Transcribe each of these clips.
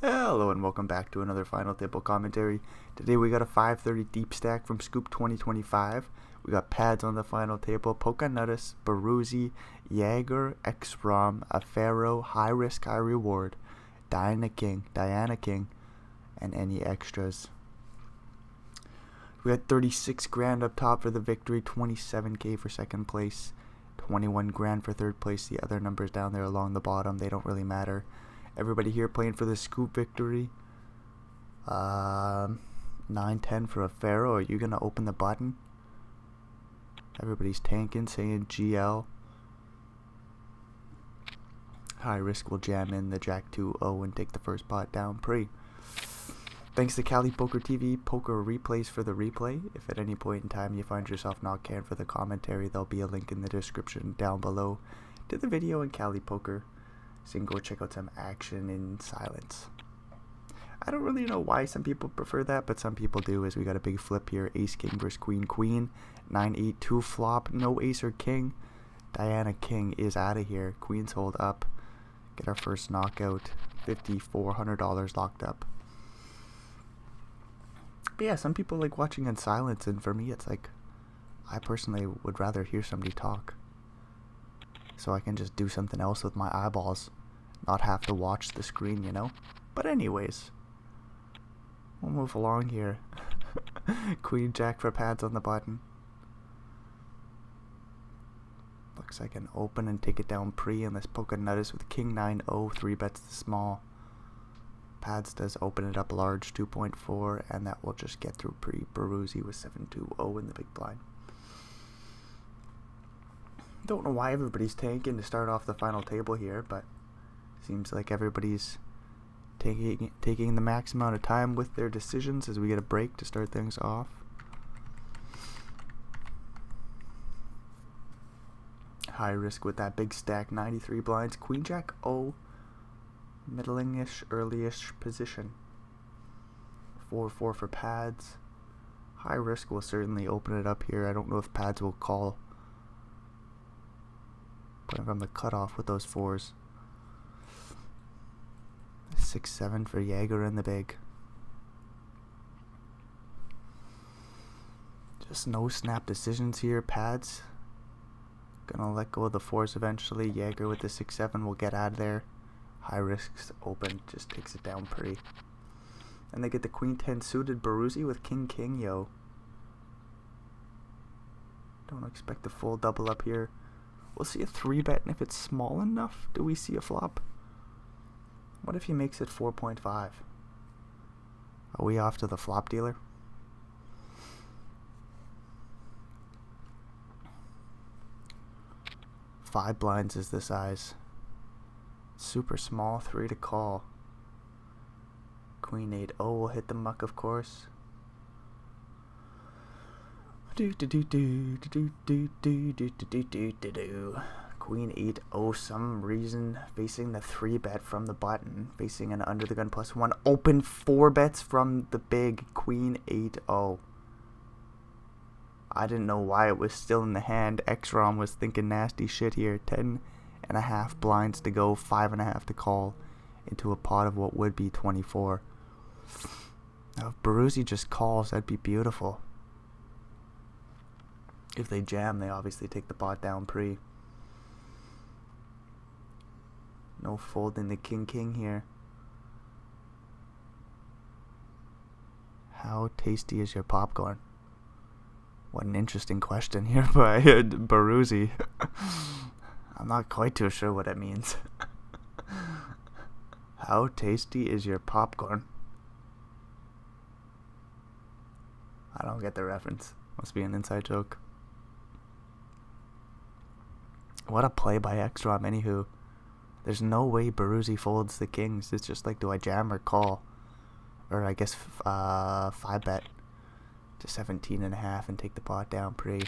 Hello and welcome back to another Final Table commentary. Today we got a 530 deep stack from Scoop 2025. We got pads on the final table: Pocahontas, Baruzzi, Jaeger, X-Rom, Afero, High Risk, High Reward, Diana King, and any extras. We got 36 grand up top for the victory, 27k for second place, 21 grand for third place. The other numbers down there along the bottom, they don't really matter. Everybody here playing for the Scoop victory. 9-10 for a Pharaoh. Are you going to open the button? Everybody's tanking, saying GL. High Risk will jam in the Jack 2-0 and take the first pot down pre. Thanks to KalipokerTV, poker replays for the replay. If at any point in time you find yourself not caring for the commentary, there'll be a link in the description down below to the video in Kalipoker, so you can go check out some action in silence. I don't really know why some people prefer that, but some people do, as we got a big flip here. Ace King versus Queen. 9-8-2 flop, no ace or king. Diana King is out of here. Queens hold up. Get our first knockout. $5,400 locked up. But yeah, some people like watching in silence, and for me it's like, I personally would rather hear somebody talk, so I can just do something else with my eyeballs, not have to watch the screen, you know? But anyways, we'll move along here. Queen Jack for pads on the button. Looks like an open and take it down pre, unless Pocahontas with King 9-0, 3 bets the small. Pads does open it up large, 2.4, and that will just get through pre. Baruzzi with 7-2-0 in the big blind. Don't know why everybody's tanking to start off the final table here, but seems like everybody's taking the max amount of time with their decisions as we get a break to start things off. High Risk with that big stack, 93 blinds. Queen Jack 0, middling-ish, early-ish position. 4-4 for pads. High Risk will certainly open it up here. I don't know if pads will call. Putting from the cutoff with those fours. 6-7 for Jaeger in the big. Just no snap decisions here. Pads gonna let go of the fours eventually. Jaeger with the 6-7 will get out of there. High Risk's open, just takes it down pretty. And they get the Queen 10 suited. Baruzzi with King, yo. Don't expect the full double up here. We'll see a 3-bet, and if it's small enough, do we see a flop? What if he makes it 4.5? Are we off to the flop dealer? Five blinds is the size. Super small, 3 to call. Queen 8-0 will hit the muck, of course. Queen 8-0, some reason facing the 3-bet from the button, facing an under the gun +1. Open 4 bets from the big. Queen 8-0. I didn't know why it was still in the hand. X-Rom was thinking nasty shit here. 10.5 blinds to go, 5.5 to call into a pot of what would be 24. Now if Baruzzi just calls, that'd be beautiful. If they jam, they obviously take the pot down pre. No folding the King here. How tasty is your popcorn? What an interesting question here by Baruzzi. I'm not quite too sure what it means. How tasty is your popcorn? I don't get the reference. Must be an inside joke. What a play by X-Rom, anywho. There's no way Baruzzi folds the kings. It's just like, do I jam or call? Or I guess 5-bet to 17.5 and take the pot down pre.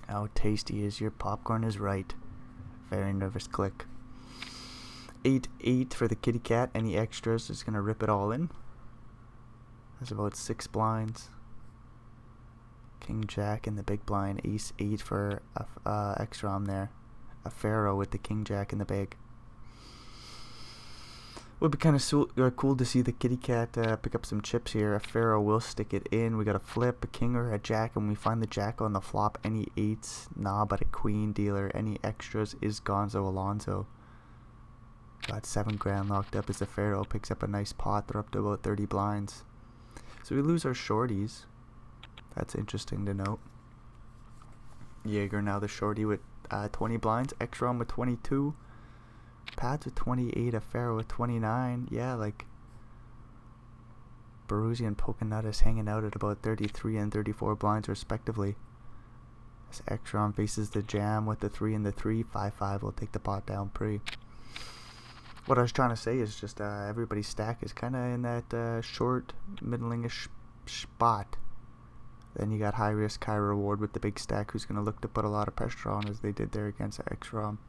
How tasty is your popcorn is right. Very nervous click. 8-8 for the kitty cat. Any extras is gonna rip it all in. That's about 6 blinds. King Jack in the big blind. Ace 8 for X-Rom there. A Pharaoh with the King Jack in the big. Would be kind of cool to see the kitty cat pick up some chips here. A pharaoh will stick it in. We got a flip, a king or a jack, and we find the jack on the flop. Any eights? Nah, but a queen dealer. Any extras is Gonzo Alonso. Got 7 grand locked up as the pharaoh picks up a nice pot. They're up to about 30 blinds. So we lose our shorties. That's interesting to note. Jaeger now the shorty with 20 blinds. Ekstrom with 22. Pads with 28, a pharaoh with 29. Yeah, like Baruzzi and Pokenut is hanging out at about 33 and 34 blinds respectively. As Ekstrom faces the jam with the 3 and the 3, 5-5 will take the pot down pre. What I was trying to say is just everybody's stack is kind of in that short, middling-ish spot. Then you got high risk, high reward with the big stack who's going to look to put a lot of pressure on as they did there against Ekstrom.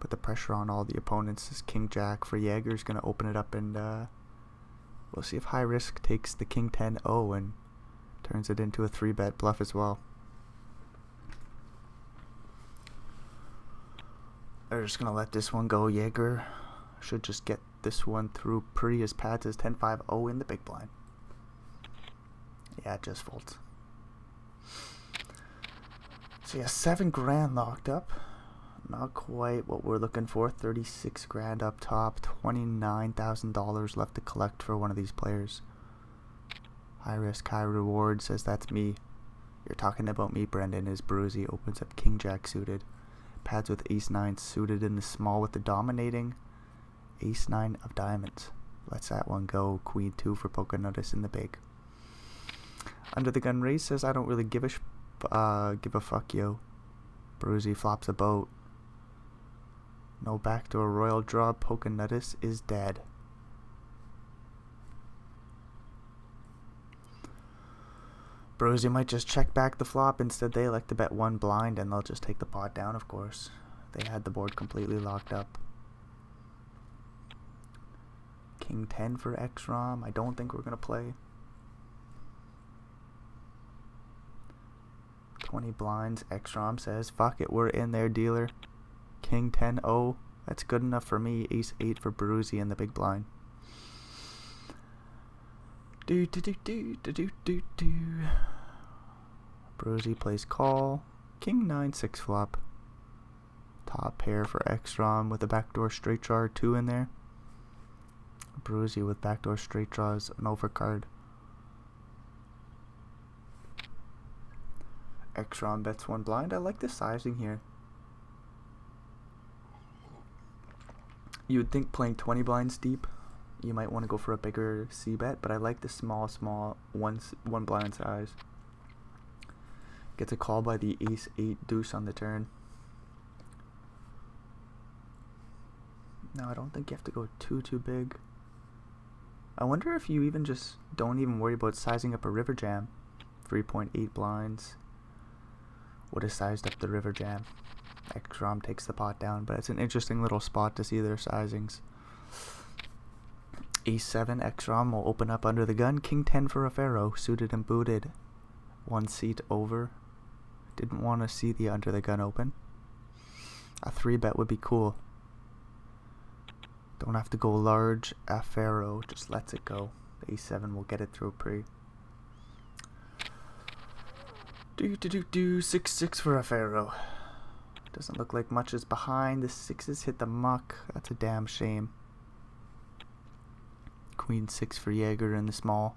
Put the pressure on all the opponents. This king jack for Jaeger's going to open it up, and we'll see if high risk takes the king 10-0 and turns it into a 3-bet bluff as well. They're just going to let this one go. Jaeger should just get this one through pre as Pads is 10-5-0 in the big blind. Yeah, it just folds. So yeah, 7 grand locked up. Not quite what we're looking for. 36 grand up top. $29,000 left to collect for one of these players. High risk, high reward says that's me. You're talking about me, Brendan. As Baruzzi opens up king jack suited. Pads with ace 9 suited in the small with the dominating ace 9 of diamonds. Lets that one go. Queen 2 for Pokenutus in the big. Under the gun race says I don't really give a fuck, yo. Baruzzi flops a boat. No backdoor royal draw. Pokenutus is dead. Baruzzi might just check back the flop. Instead they elect to bet 1 blind and they'll just take the pot down, of course. They had the board completely locked up. King 10 for Ekstrom. I don't think we're going to play. 20 blinds. Ekstrom says, fuck it, we're in there, dealer. King 10-0. That's good enough for me. Ace 8 for Baruzzi in the big blind. Baruzzi plays call. King 9-6 flop. Top pair for Ekstrom with a backdoor straight draw 2 in there. Baruzzi with backdoor straight draws an overcard. Ekstrom bets 1 blind. I like the sizing here. You would think playing 20 blinds deep, you might want to go for a bigger C bet, but I like the small one blind size. Gets a call by the ace 8 deuce on the turn. No, I don't think you have to go too big. I wonder if you even just don't even worry about sizing up a river jam. 3.8 blinds. Would have sized up the river jam. Ekstrom takes the pot down, but it's an interesting little spot to see their sizings. Ace 7, Ekstrom will open up under the gun. King 10 for a pharaoh, suited and booted. 1 seat over. Didn't want to see the under the gun open. A 3-bet would be cool. Don't have to go large. A pharaoh just lets it go. Ace 7 will get it through pre. 6-6 for a pharaoh. Doesn't look like much is behind. The 6s hit the muck. That's a damn shame. Queen 6 for Jaeger in the small.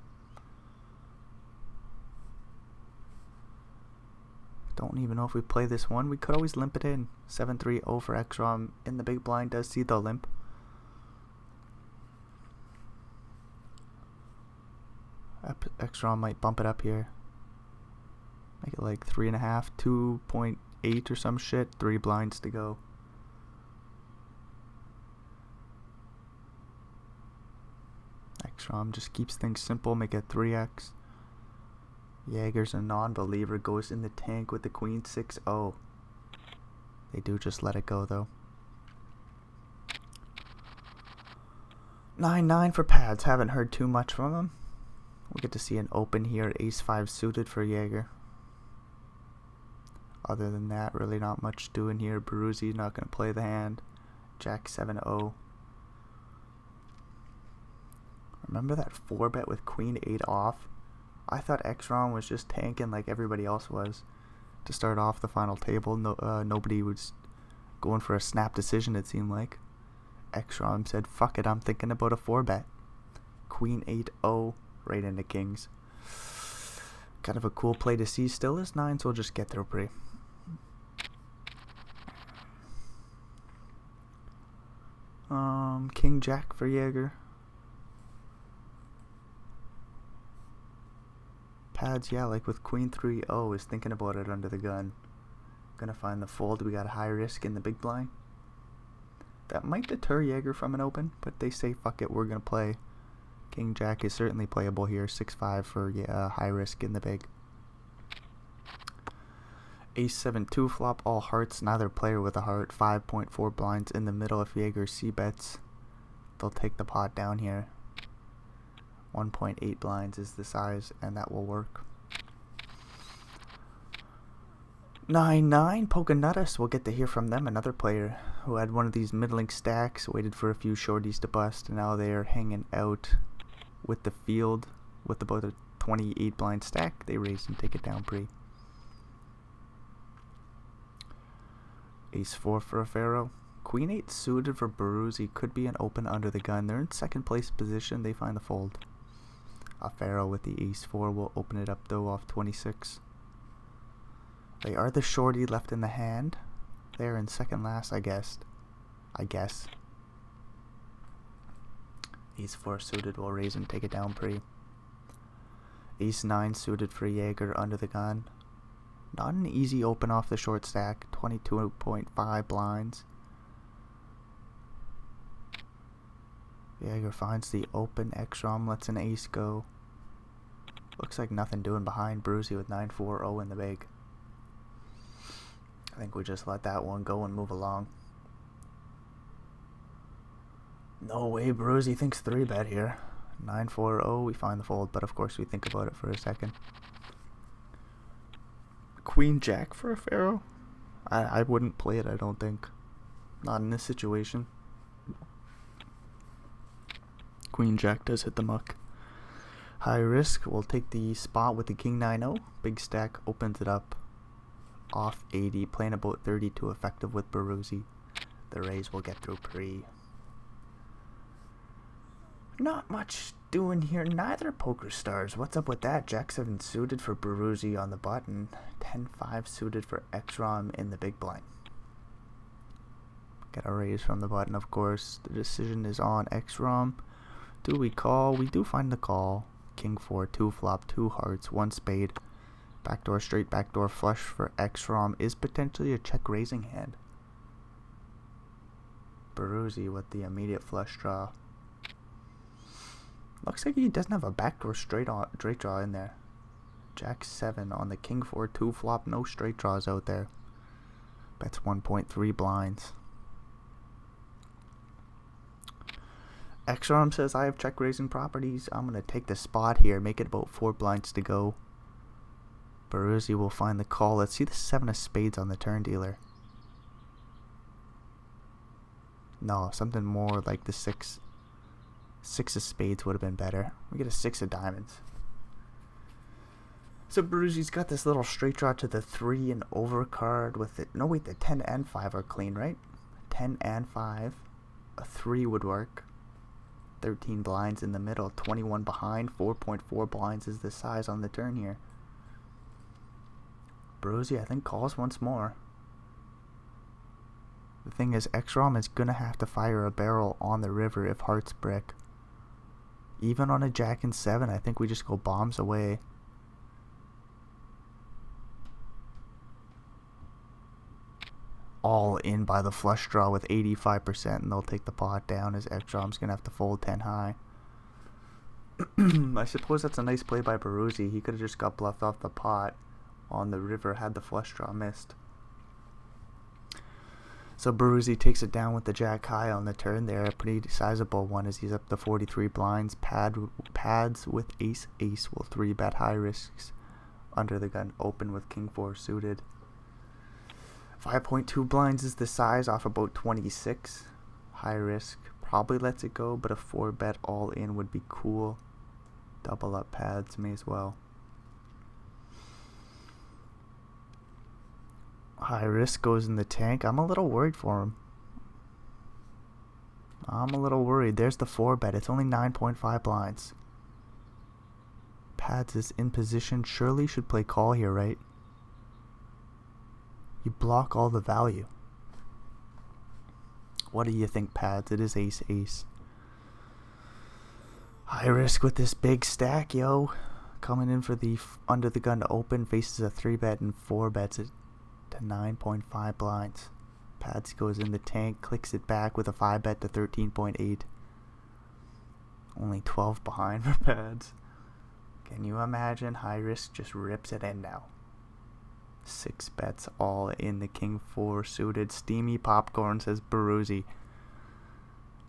Don't even know if we play this one. We could always limp it in. 7-3-0 for Ekstrom in the big blind. Does see the limp. Ekstrom might bump it up here. Make it like 3.5, 2.8 or some shit. 3 blinds to go. Ekstrom just keeps things simple. Make it 3x. Jaeger's a non-believer. Goes in the tank with the queen 6-0. They do just let it go though. 9-9 for Pads. Haven't heard too much from him. We get to see an open here. Ace 5 suited for Jaeger. Other than that, really not much doing here. Baruzzi not going to play the hand. Jack 7-0. Remember that 4-bet with queen 8 off? I thought X-Rom was just tanking like everybody else was to start off the final table. Nobody was going for a snap decision, it seemed like. X-Rom said, fuck it, I'm thinking about a 4-bet. Queen 8-0 right into kings. Kind of a cool play to see. Still is 9, so we'll just get through pre. King Jack for Jaeger. Pads, yeah, like with Queen 3-0 is thinking about it under the gun. Gonna find the fold. We got high risk in the big blind. That might deter Jaeger from an open, but they say fuck it, we're gonna play. King Jack is certainly playable here. 6-5 for high risk in the big. Ace 7 2 flop, all hearts, neither player with a heart. 5.4 blinds in the middle. If Jaeger c-bets, they'll take the pot down here. 1.8 blinds is the size, and that will work. 9-9, Pokenutus. We'll get to hear from them. Another player who had one of these middling stacks, waited for a few shorties to bust, and now they are hanging out with the field with about a 28 blind stack. They raise and take it down pre. Ace 4 for a Pharaoh. Queen 8 suited for Baruzzi. Could be an open under the gun. They're in second place position. They find the fold. A Pharaoh with the Ace 4 will open it up though off 26. They are the shorty left in the hand. They're in second last, I guess. Ace 4 suited will raise and take it down pre. Ace 9 suited for Jaeger under the gun. Not an easy open off the short stack. 22.5 blinds. Jaeger finds the open. X-Rom lets an ace go. Looks like nothing doing behind. Baruzzi with 9-4-0 in the big. I think we just let that one go and move along. No way Baruzzi thinks 3-bet here. 9-4-0, we find the fold, but of course we think about it for a second. Queen Jack for a Pharaoh? I wouldn't play it, I don't think. Not in this situation. Queen Jack does hit the muck. High risk, we'll take the spot with the King 9-0. Big stack opens it up. Off 80, playing about 32 effective with Baruzzi. The raise will get through pre. Not much doing here, neither poker stars. What's up with that? Jack 7 suited for Baruzzi on the button. 10-5 suited for X-Rom in the big blind. Get a raise from the button, of course. The decision is on X-Rom. Do we call? We do find the call. King 4, 2 flop, 2 hearts, 1 spade. Backdoor straight, backdoor flush for X-Rom is potentially a check raising hand. Baruzzi with the immediate flush draw. Looks like he doesn't have a backdoor straight draw in there. Jack 7 on the King 4 2 flop. No straight draws out there. Bets 1.3 blinds. X-Rom says, I have check raising properties. I'm going to take the spot here. Make it about 4 blinds to go. Baruzzi will find the call. Let's see the 7 of spades on the turn dealer. No, something more like the 6. 6 of spades would have been better. We get a 6 of diamonds. So Baruzzi's got this little straight draw to the 3 and over card with it. No, wait, the 10 and 5 are clean, right? 10 and 5. A 3 would work. 13 blinds in the middle. 21 behind. 4.4 blinds is the size on the turn here. Baruzzi, I think, calls once more. The thing is, X-Rom is going to have to fire a barrel on the river if hearts brick. Even on a Jack and 7, I think we just go bombs away. All in by the flush draw with 85%, and they'll take the pot down as X-Rom's going to have to fold 10 high. I suppose that's a nice play by Baruzzi. He could have just got bluffed off the pot on the river had the flush draw missed. So Baruzzi takes it down with the Jack high on the turn there. A pretty sizable one as he's up to 43 blinds. Pads with ace will 3-bet high risks. Under the gun open with King 4 suited. 5.2 blinds is the size off about 26. High risk. probably lets it go, but a 4-bet all in would be cool. Double up pads, may as well. High risk goes in the tank. I'm a little worried for him. I'm a little worried. There's the 4-bet. It's only 9.5 blinds. Pads is in position. Surely should play call here, right? You block all the value. What do you think, Pads? It is ace ace. High risk with this big stack, yo. Coming in for the under the gun to open. Faces a 3-bet and 4-bets it to 9.5 blinds. Pads goes in the tank. Clicks it back with a 5-bet to 13.8. Only 12 behind for Pads. Can you imagine? High risk just rips it in now. 6 bets all in the king 4 suited. Steamy popcorn, says Baruzzi.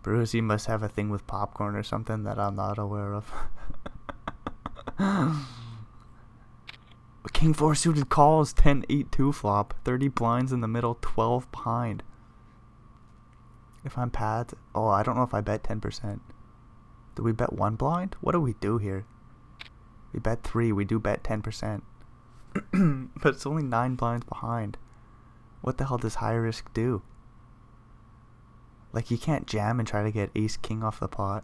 Baruzzi must have a thing with popcorn or something that I'm not aware of. King 4 suited calls. 10-8-2 flop. 30 blinds in the middle. 12 behind. If I'm Pads, oh, I don't know if I bet 10%. Do we bet 1 blind? What do we do here? We bet 3. We do bet 10%. But it's only 9 blinds behind. What the hell does high risk do? Like, you can't jam and try to get ace king off the pot.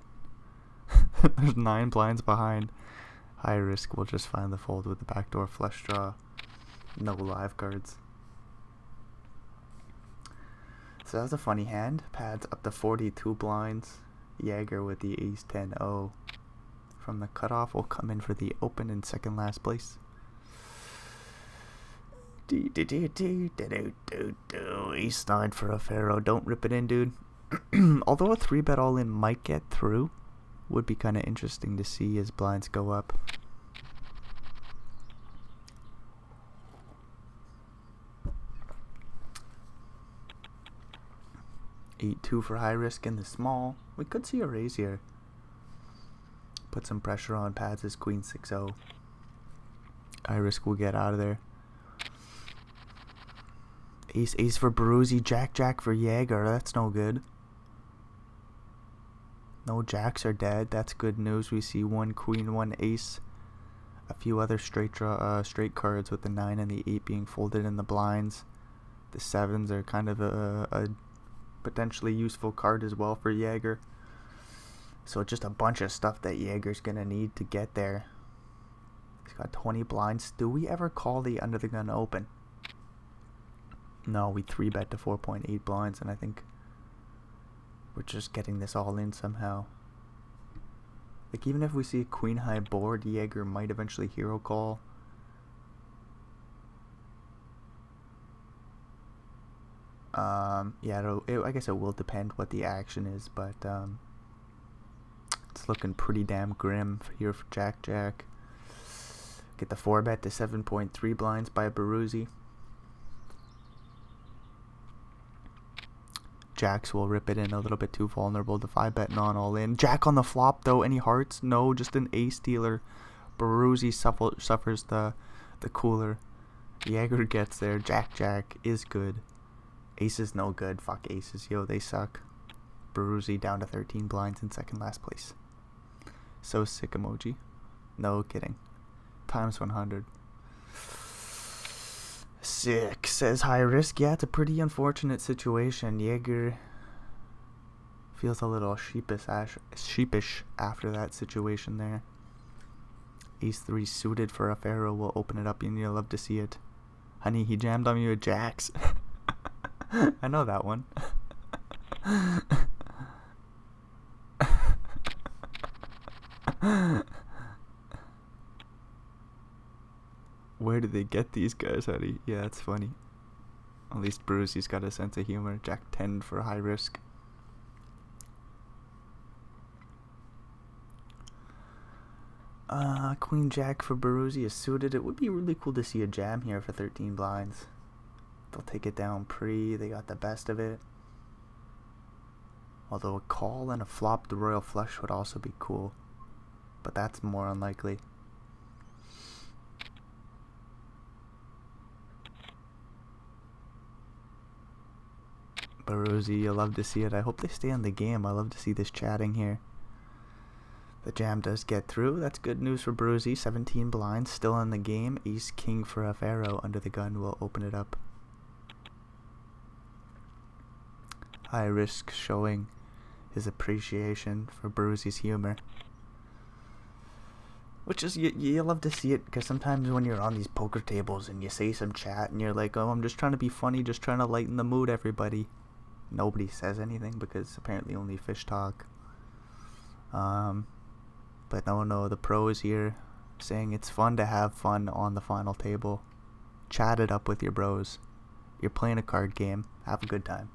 There's 9 blinds behind. High risk will just find the fold with the backdoor flush draw. No live cards. So that's a funny hand. Pads up to 42 blinds. Jaeger with the ace 10-0. From the cutoff will come in for the open in second last place. Ace 9 for a pharaoh. Don't rip it in, dude. Although a 3-bet all in might get through, would be kind of interesting to see as blinds go up. Eight 2 for high risk in the small. We could see a raise here. Put some pressure on Pads as queen 6-0. High risk will get out of there. Ace ace for Baruzzi. Jack jack for Jaeger. That's no good. No jacks are dead. That's good news. We see 1 queen, 1 ace. A few other straight cards with the 9 and the 8 being folded in the blinds. The 7s are kind of a potentially useful card as well for Jaeger. So just a bunch of stuff that Jaeger's gonna need to get there. He's got 20 blinds. Do we ever call the under the gun open? No, we 3-bet to 4.8 blinds, and I think we're just getting this all in somehow. Like, even if we see a queen high board, Jaeger might eventually hero call. Yeah, I guess it will depend what the action is, but it's looking pretty damn grim here for Jack Jack. Get the 4-bet to 7.3 blinds by Baruzzi. Jacks will rip it in a little bit too vulnerable to 5-bet non all in. Jack on the flop though. Any hearts? No, just an ace dealer. Baruzzi suffers the cooler. Jaeger gets there. Jack Jack is good. Ace is no good. Fuck aces, yo, they suck. Baruzzi down to 13 blinds in second last place. So sick emoji. No kidding. Times 100. Sick, says high risk. Yeah, it's a pretty unfortunate situation. Jaeger feels a little sheepish after that situation there. Ace 3 suited for a pharaoh will open it up, and you'll love to see it. Honey, he jammed on me with jacks. I know that one. Where did they get these guys, honey? Yeah, it's funny. At least Baruzzi's got a sense of humor. Jack 10 for high risk. Queen Jack for Baruzzi is suited. It would be really cool to see a jam here for 13 blinds. They'll take it down pre. They got the best of it. Although a call and a flop the royal flush would also be cool. But that's more unlikely. Baruzi, you love to see it. I hope they stay in the game. I love to see this chatting here. The jam does get through. That's good news for Baruzi. 17 blinds, still in the game. Ace King for a pharaoh under the gun will open it up. High risk showing his appreciation for Baruzi's humor. Which is, you love to see it, because sometimes when you're on these poker tables and you say some chat and you're like, oh, I'm just trying to be funny, just trying to lighten the mood, everybody. Nobody says anything because apparently only fish talk. But no, the pros here saying it's fun to have fun on the final table. Chat it up with your bros. You're playing a card game. Have a good time.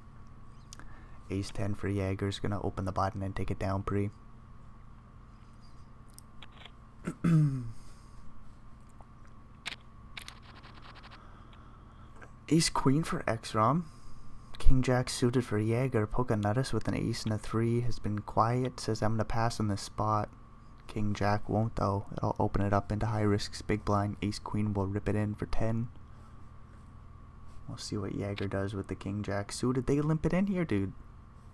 Ace 10 for Jaeger's gonna open the button and take it down pre. Ace Queen for X-Rom. King Jack suited for Jaeger. Pokenutus with an ace and a 3 has been quiet. Says I'm gonna pass on this spot. King Jack won't though. It'll open it up into high risks big blind. Ace Queen will rip it in for 10. We'll see what Jaeger does with the King Jack suited. They limp it in here, dude.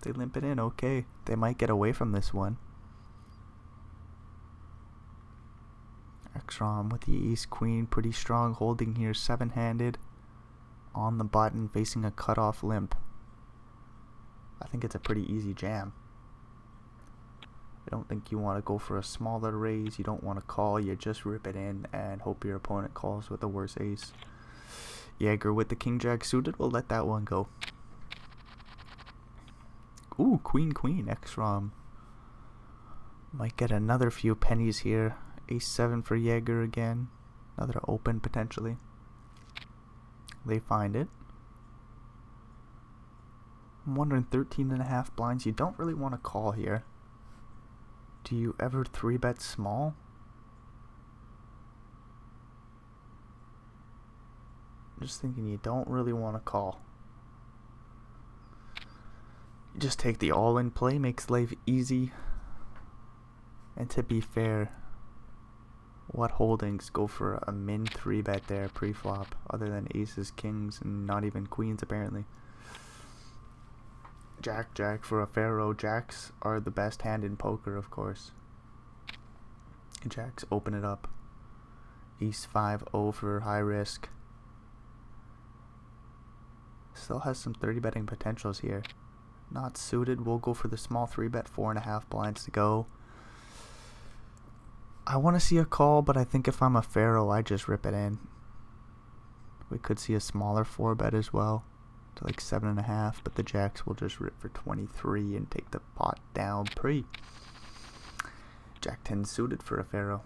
They limp it in. Okay, they might get away from this one. X-Rom with the Ace Queen, pretty strong holding here, 7-handed on the button, facing a cutoff limp. I think it's a pretty easy jam. I don't think you want to go for a smaller raise. You don't want to call. You just rip it in and hope your opponent calls with the worst ace. Jaeger with the King Jack suited. We'll let that one go. Ooh, Queen, X-Rom. Might get another few pennies here. Ace 7 for Jaeger again. Another open potentially. They find it. I'm wondering 13.5 blinds. You don't really want to call here. Do you ever 3-bet small? I'm just thinking you don't really want to call. You just take the all-in play, makes life easy. And to be fair, what holdings go for a min 3-bet there pre-flop, other than aces, kings, and not even queens apparently. Jack for a pharaoh. Jacks are the best hand in poker, of course. Jacks open it up. Ace 5-0 for high risk. Still has some 30 betting potentials here. Not suited. We'll go for the small 3-bet, 4.5 blinds to go. I want to see a call, but I think if I'm a pharaoh, I just rip it in. We could see a smaller 4-bet as well, to like 7.5, but the jacks will just rip for 23 and take the pot down pre. Jack 10 suited for a pharaoh.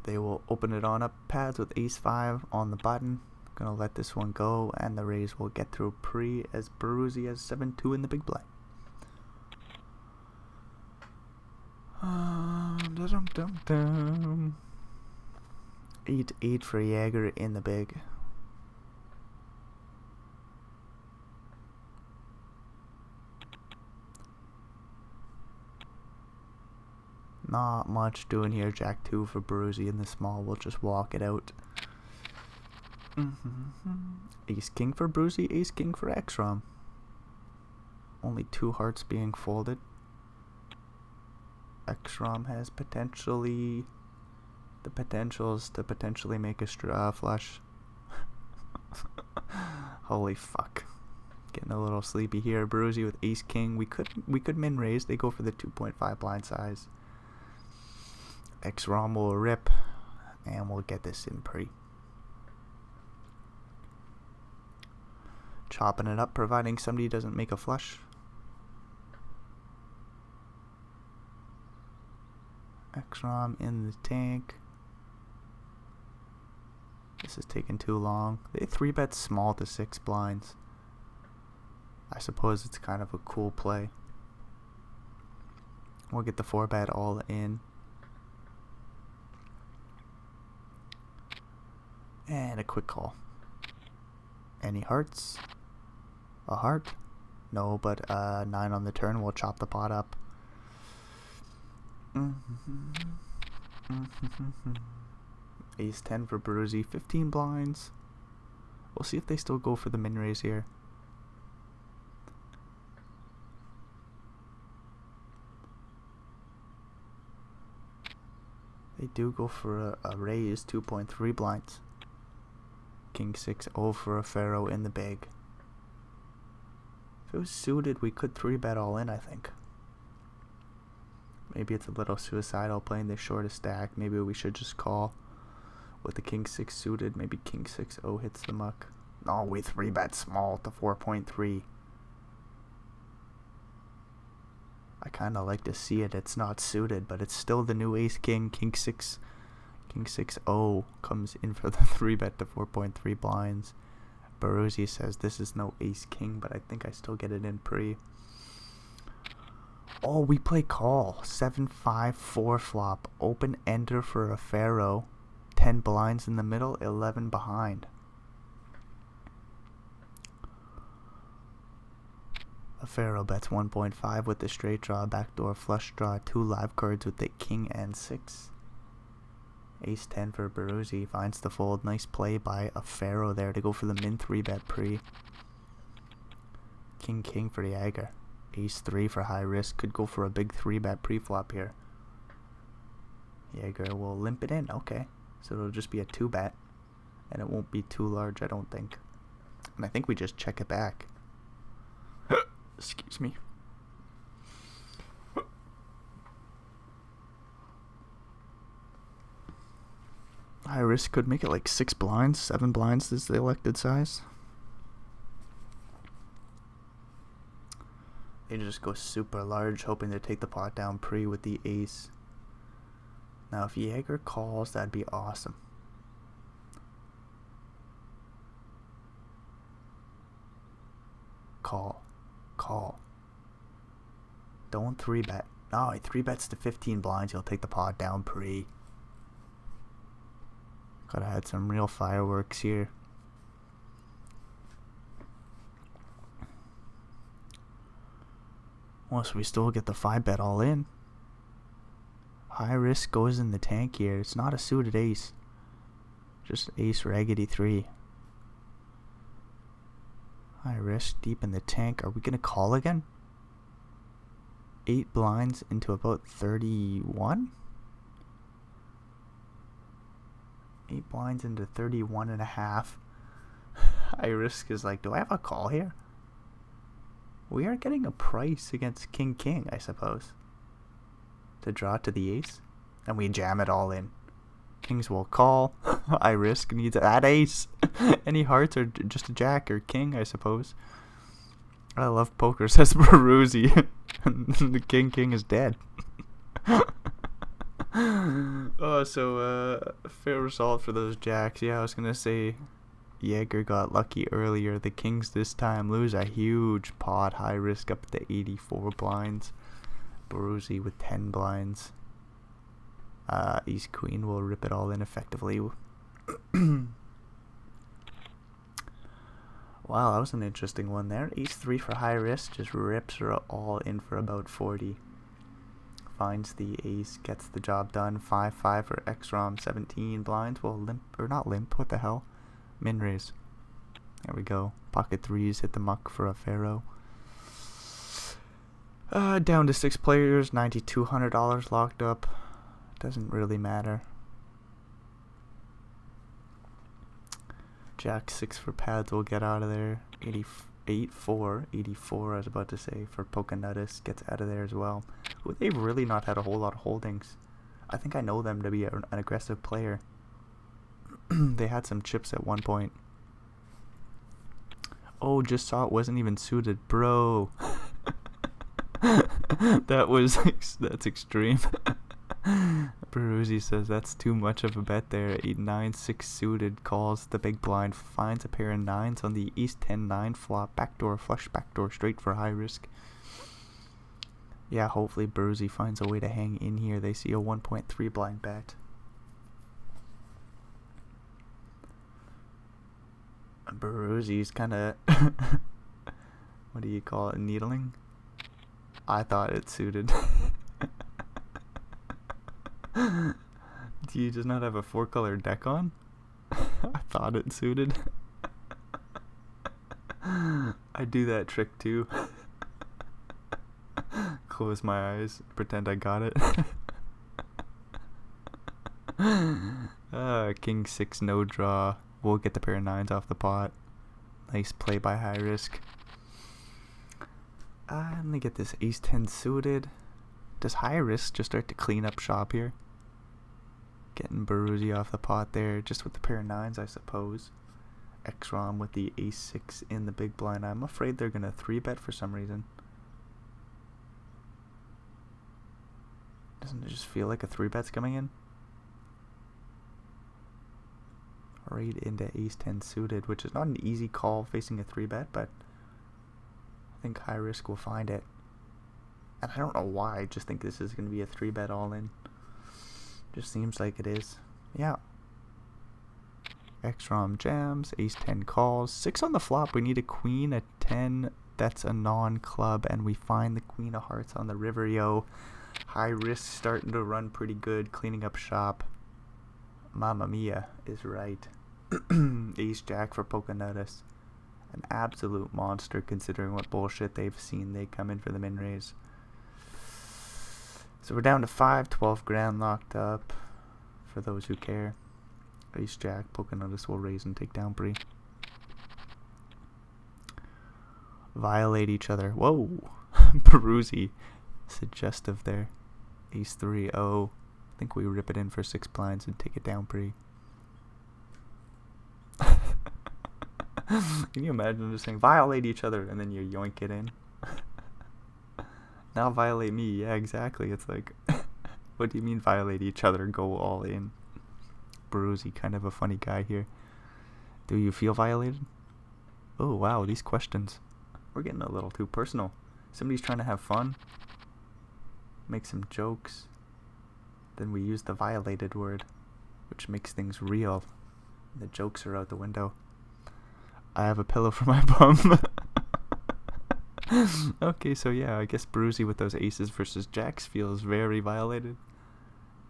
They will open it on up pads with ace 5 on the button. Gonna let this one go, and the raise will get through pre as Baruzi has 7-2 in the big blind. 8-8 for Jaeger in the big. Not much doing here. Jack 2 for Baruzi in the small. We'll just walk it out. Ace King for Baruzi. Ace King for X-Rom. Only 2 hearts being folded. X-Rom has potentially the potentials to potentially make a flush. Holy fuck. Getting a little sleepy here. Baruzi with Ace King. We could min raise. They go for the 2.5 blind size. X-Rom will rip, and we'll get this in pre. Chopping it up, providing somebody doesn't make a flush. X-Rom in the tank. This is taking too long. They 3-bet small to 6 blinds. I suppose it's kind of a cool play. We'll get the 4-bet all in. And a quick call. Any hearts? A heart? No, but 9 on the turn. We'll chop the pot up. Ace 10 for Baruzzi, 15 blinds. We'll see if they still go for the min raise here. They do go for a raise, 2.3 blinds. King 6-0 for a Pharaoh in the big. If it was suited, we could 3-bet all in, I think. Maybe it's a little suicidal playing the shortest stack. Maybe we should just call with the King 6 suited. Maybe King 6-0 hits the muck. No, we 3-bet small to 4.3. I kind of like to see it. It's not suited, but it's still the new ace king. King 6-0 comes in for the 3-bet to 4.3 blinds. Baruzzi says this is no ace king, but I think I still get it in pre. Oh, we play call. 7-5-4 flop. Open ender for a Pharaoh. 10 blinds in the middle, 11 behind. A Pharaoh bets 1.5 with the straight draw, backdoor flush draw, 2 live cards with the king and 6. Ace 10 for Baruzzi finds the fold. Nice play by a Pharaoh there to go for the min 3-bet pre. King for Jaeger. Ace 3 for high risk. Could go for a big 3-bet pre-flop here. Jaeger will limp it in. Okay. So it'll just be a 2-bet. And it won't be too large, I don't think. And I think we just check it back. Excuse me. High risk could make it like 6 blinds, 7 blinds is the elected size. They just go super large, hoping to take the pot down pre with the ace. Now if Jaeger calls, that'd be awesome. Call. Don't 3-bet. No, he 3-bets to 15 blinds. He'll take the pot down pre. Gotta add some real fireworks here. Well, so we still get the 5-bet all in. High risk goes in the tank here. It's not a suited ace. Just ace raggedy 3. High risk deep in the tank. Are we gonna call again? 8 blinds into about 31? 8 blinds into 31.5. High risk is like, do I have a call here? We are getting a price against king, I suppose. To draw to the ace. And we jam it all in. Kings will call. High risk needs that ace. Any hearts or just a jack or king, I suppose. I love poker, says Baruzzi. The king is dead. Oh, so fair result for those jacks. Yeah, I was gonna say Jaeger got lucky earlier. The kings this time lose a huge pot. High risk up to 84 blinds. Baruzzi with 10 blinds. Ace queen will rip it all in effectively. Wow, that was an interesting one there. Ace 3 for high risk just rips her all in for about 40. Finds the ace, gets the job done. 5-5 for X-Rom, 17 blinds. Well, limp, or not limp, what the hell? Min raise. There we go. Pocket 3s hit the muck for a Pharaoh. Down to 6 players, $9,200 locked up. Doesn't really matter. Jack 6 for pads will get out of there. 84 I was about to say, for Pokenutus gets out of there as well. Ooh, they've really not had a whole lot of holdings. I think I know them to be an aggressive player. They had some chips at one point. Oh, just saw it wasn't even suited, bro. That's extreme. Baruzzi says that's too much of a bet there. 8-9-6 suited, calls the big blind, finds a pair of 9s on the East 10-9 flop, backdoor flush, backdoor straight for high risk. Yeah, hopefully Baruzzi finds a way to hang in here. They see a 1.3 blind bet. Baruzzi's kind of what do you call it, needling? I thought it suited. Do you just not have a 4-color deck on? I thought it suited. I do that trick too. Close my eyes, pretend I got it. King 6 no draw. We'll get the pair of 9s off the pot. Nice play by high risk. Let me get this ace 10 suited. Does high risk just start to clean up shop here? Getting Baruzzi off the pot there, just with the pair of 9s, I suppose. X-Rom with the ace 6 in the big blind. I'm afraid they're gonna 3-bet for some reason. Doesn't it just feel like a 3-bet's coming in? Right into ace 10 suited, which is not an easy call facing a 3-bet, but I think high risk will find it. And I don't know why, I just think this is going to be a 3-bet all in. Just seems like it is. Yeah. X-Rom jams, ace 10 calls, 6 on the flop. We need a queen, a 10, that's a non-club, and we find the queen of hearts on the river, yo. High risk starting to run pretty good, cleaning up shop. Mamma mia is right. Ace jack for Pokenatus. An absolute monster considering what bullshit they've seen. They come in for the min raise. So we're down to 5, 12 grand locked up for those who care. Ace jack, Pokenatus will raise and take down pre. Violate each other. Whoa. Baruzzi. Suggestive there. Ace 3, oh. I think we rip it in for 6 blinds and take it down pre. Can you imagine just saying violate each other and then you yoink it in? Now violate me. Yeah, exactly. It's like, what do you mean violate each other? Go all in. Baruzzi, kind of a funny guy here. Do you feel violated? Oh wow, these questions. We're getting a little too personal. Somebody's trying to have fun. Make some jokes. Then we use the violated word, which makes things real. The jokes are out the window. I have a pillow for my bum. Okay, so yeah, I guess Baruzzi with those aces versus jacks feels very violated.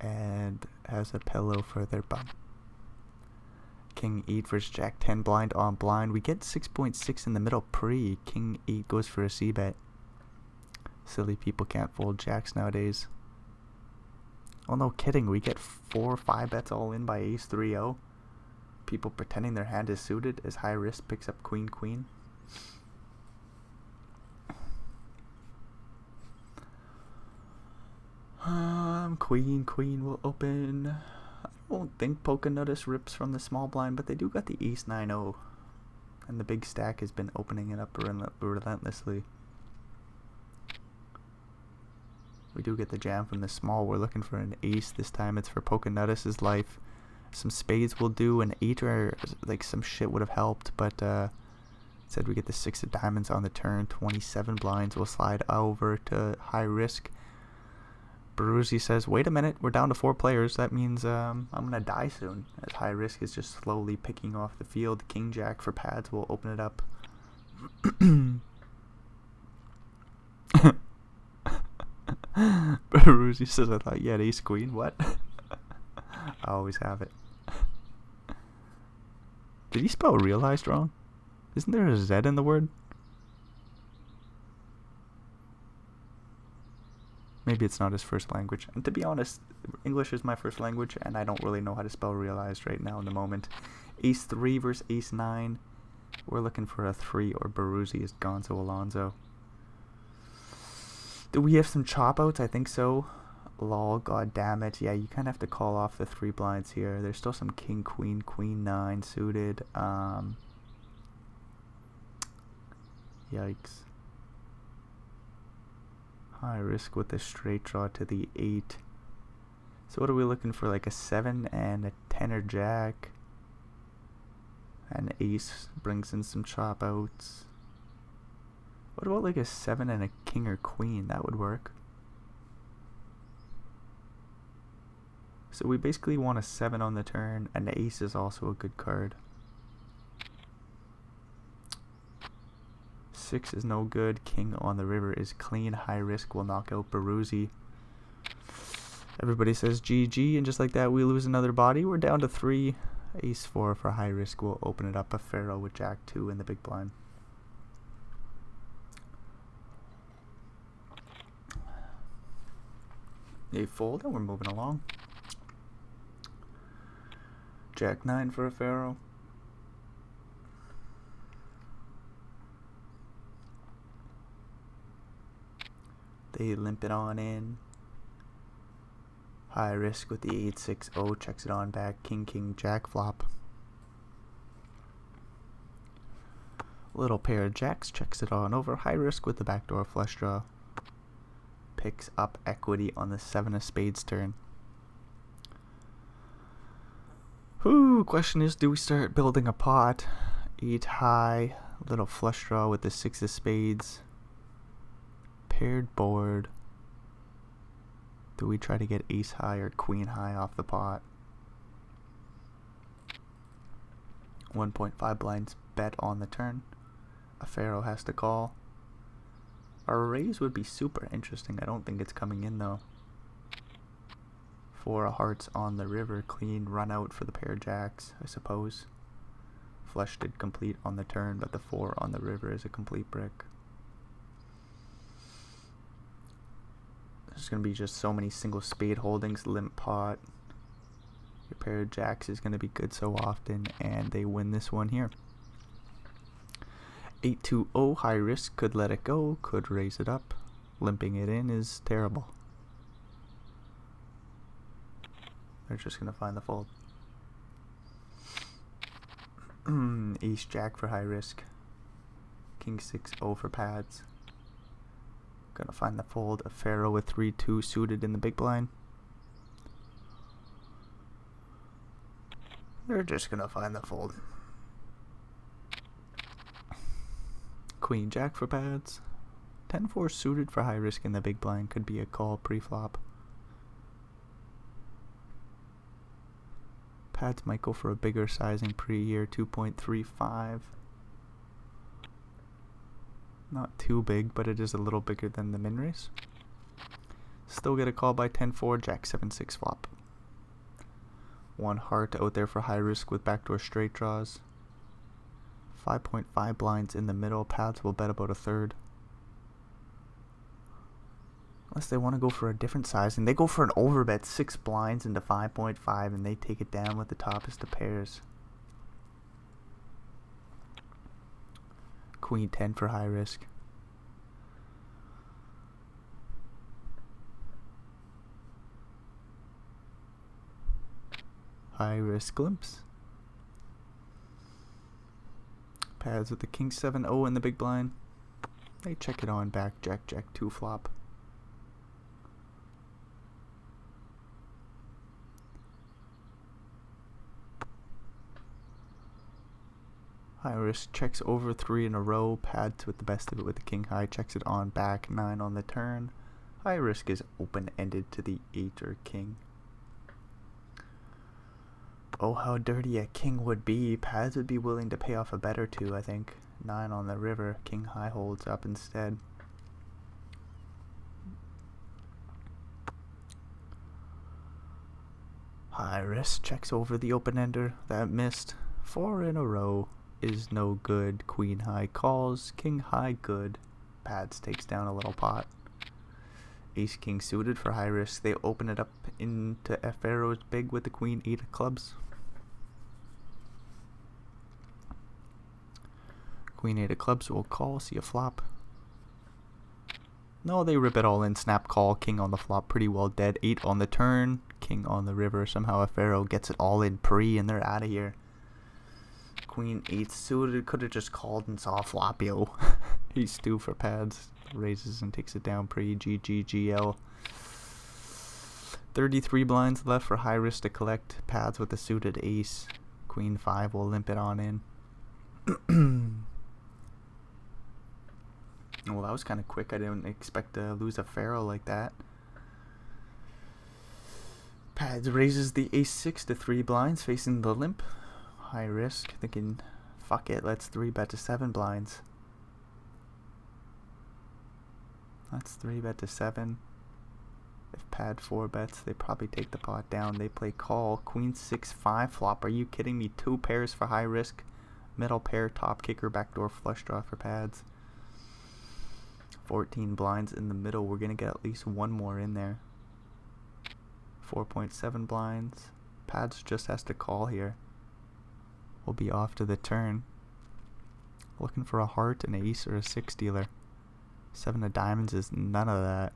And has a pillow for their bum. King 8 versus Jack 10 blind on blind. We get 6.6 in the middle pre. King 8 goes for a c-bet. Silly people can't fold jacks nowadays. Oh, no kidding. We get 4 or 5 bets all in by ace 3-0. People pretending their hand is suited as high risk picks up queen queen. Queen will open. I don't think Pokenatus rips from the small blind, but they do got the ace 9-0. And the big stack has been opening it up relentlessly. We do get the jam from the small. We're looking for an ace this time. It's for Pokenatus' life. Some spades will do. An 8 or like some shit would have helped, but said we get the 6 of diamonds on the turn. 27 blinds will slide over to high risk. Baruzzi says, wait a minute, we're down to 4 players. That means I'm going to die soon. As high risk is just slowly picking off the field. King jack for pads will open it up. Baruzzi says, I thought you had ace queen. What? I always have it. Did he spell realized wrong? Isn't there a Z in the word? Maybe it's not his first language. And to be honest, English is my first language, and I don't really know how to spell realized right now in the moment. Ace 3 versus ace 9. We're looking for a 3 or Baruzzi is Gonzo Alonzo. Do we have some chop outs? I think so. Lol, god damn it. Yeah, you kind of have to call off the 3 blinds here. There's still some king, queen, queen 9 suited. Yikes. High risk with a straight draw to the 8. So what are we looking for? Like a 7 and a 10 or jack. An ace brings in some chop outs. What about like a 7 and a king or queen? That would work. So we basically want a 7 on the turn, and the ace is also a good card. 6 is no good. King on the river is clean. High risk will knock out Baruzzi. Everybody says GG, and just like that, we lose another body. We're down to 3. Ace 4 for high risk. We'll open it up a Pharaoh with Jack 2 in the big blind. They fold, and we're moving along. Jack 9 for a Pharaoh. They limp it on in. High risk with the 8-6-0, checks it on back. King, king, jack flop. Little pair of jacks, checks it on over. High risk with the backdoor flush draw. Picks up equity on the 7 of spades turn. Whew, question is, do we start building a pot? 8 high, little flush draw with the 6 of spades. Paired board. Do we try to get ace high or queen high off the pot? 1.5 blinds bet on the turn. A Pharaoh has to call. Our raise would be super interesting. I don't think it's coming in though. 4 of hearts on the river. Clean run out for the pair of jacks, I suppose. Flush did complete on the turn, but the 4 on the river is a complete brick. There's going to be just so many single spade holdings. Limp pot. Your pair of jacks is going to be good so often, and they win this one here. 8-2-0, high risk, could let it go, could raise it up. Limping it in is terrible. They're just going to find the fold. Ace jack for high risk. King 6-0 for pads. Gonna find the fold. A Pharaoh with 3-2 suited in the big blind. They're just gonna find the fold. Queen jack for pads. 10-4 suited for high risk in the big blind. Could be a call pre-flop. Pads might go for a bigger sizing pre here. 2.35. Not too big, but it is a little bigger than the min raise. Still get a call by 10-4, jack 7-6 flop. 1 heart out there for high risk with backdoor straight draws. 5.5 blinds in the middle. Pads will bet about a third. Unless they want to go for a different sizing. They go for an overbet, 6 blinds into 5.5, and they take it down with the toppest of pairs. Queen 10 for high risk. High risk glimpse. Pads with the king 7-0 in the big blind. They check it on back, jack 2 flop. High risk checks over 3 in a row. Pads with the best of it with the king high. Checks it on back. 9 on the turn. High risk is open-ended to the 8 or king. Oh, how dirty a king would be. Pads would be willing to pay off a bet or two, I think. 9 on the river. King high holds up instead. High risk checks over the open-ender. That missed. 4 in a row is no good. Queen high calls. King high good. Pads takes down a little pot. Ace king suited for high risk. They open it up into a Pharaoh's big with the queen 8 of clubs. Queen 8 of clubs will call. See a flop. No, they rip it all in. Snap call. King on the flop. Pretty well dead. 8 on the turn. King on the river. Somehow a Pharaoh gets it all in pre and they're out of here. Queen 8 suited. Could have just called and saw a flop, yo. He's 2 for pads. Raises and takes it down pre. GGGL. 33 blinds left for high risk to collect. Pads with the suited ace. Queen 5 will limp it on in. Well, that was kind of quick. I didn't expect to lose a Pharaoh like that. Pads raises the ace 6 to 3 blinds facing the limp. High risk, thinking, fuck it, let's 3-bet to 7 blinds. Let's 3-bet to 7. If pad 4 bets, they probably take the pot down. They play call. Queen 6-5 flop. Are you kidding me? 2 pairs for high risk. Middle pair, top kicker, backdoor flush draw for pads. 14 blinds in the middle. We're going to get at least one more in there. 4.7 blinds. Pads just has to call here. We'll be off to the turn. Looking for a heart, an ace, or a 6 dealer. 7 of diamonds is none of that.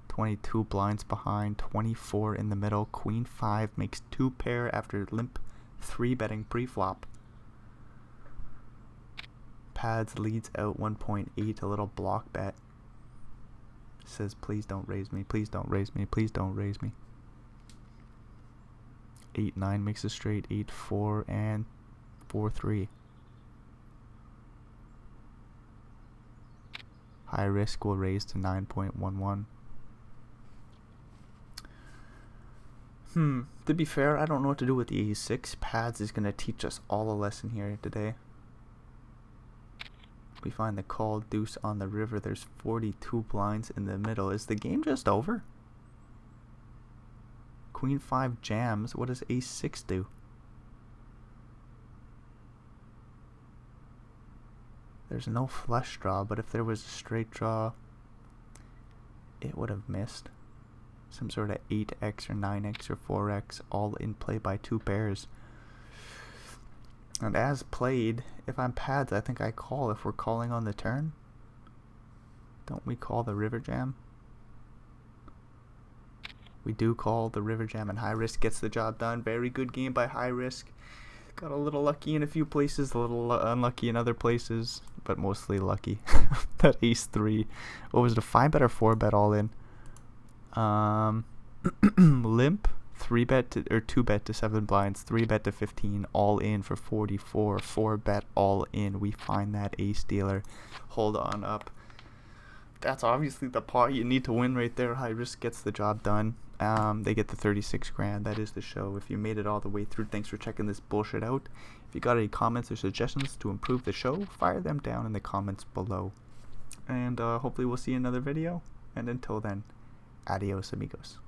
22 blinds behind, 24 in the middle. Queen 5 makes 2 pair after limp 3 betting pre-flop. Pads leads out 1.8, a little block bet. Says please don't raise me, please don't raise me, please don't raise me. 8-9 makes a straight, 8-4 and 4-3. High risk will raise to 9.11. To be fair, I don't know what to do with the A6. Pads is going to teach us all a lesson here today. We find the call deuce on the river. There's 42 blinds in the middle. Is the game just over? Queen 5 jams. What does A6 do? There's no flush draw, but if there was a straight draw, it would have missed. Some sort of 8x or 9x or 4x, all in play by 2 pairs. And as played, if I'm pads, I think I call if we're calling on the turn. Don't we call the river jam? We do call the river jam, and high risk gets the job done. Very good game by high risk. Got a little lucky in a few places, a little unlucky in other places, but mostly lucky. That ace 3. What was it, a 5 bet or 4 bet all in? Limp, 3 bet to, or 2 bet to 7 blinds, 3 bet to 15, all in for 44, 4 bet all in. We find that ace dealer. Hold on up. That's obviously the pot you need to win right there. High risk gets the job done. They get the 36 grand. That is the show. If you made it all the way through, thanks for checking this bullshit out. If you got any comments or suggestions to improve the show, fire them down in the comments below. And hopefully we'll see you in another video. And until then, adios amigos.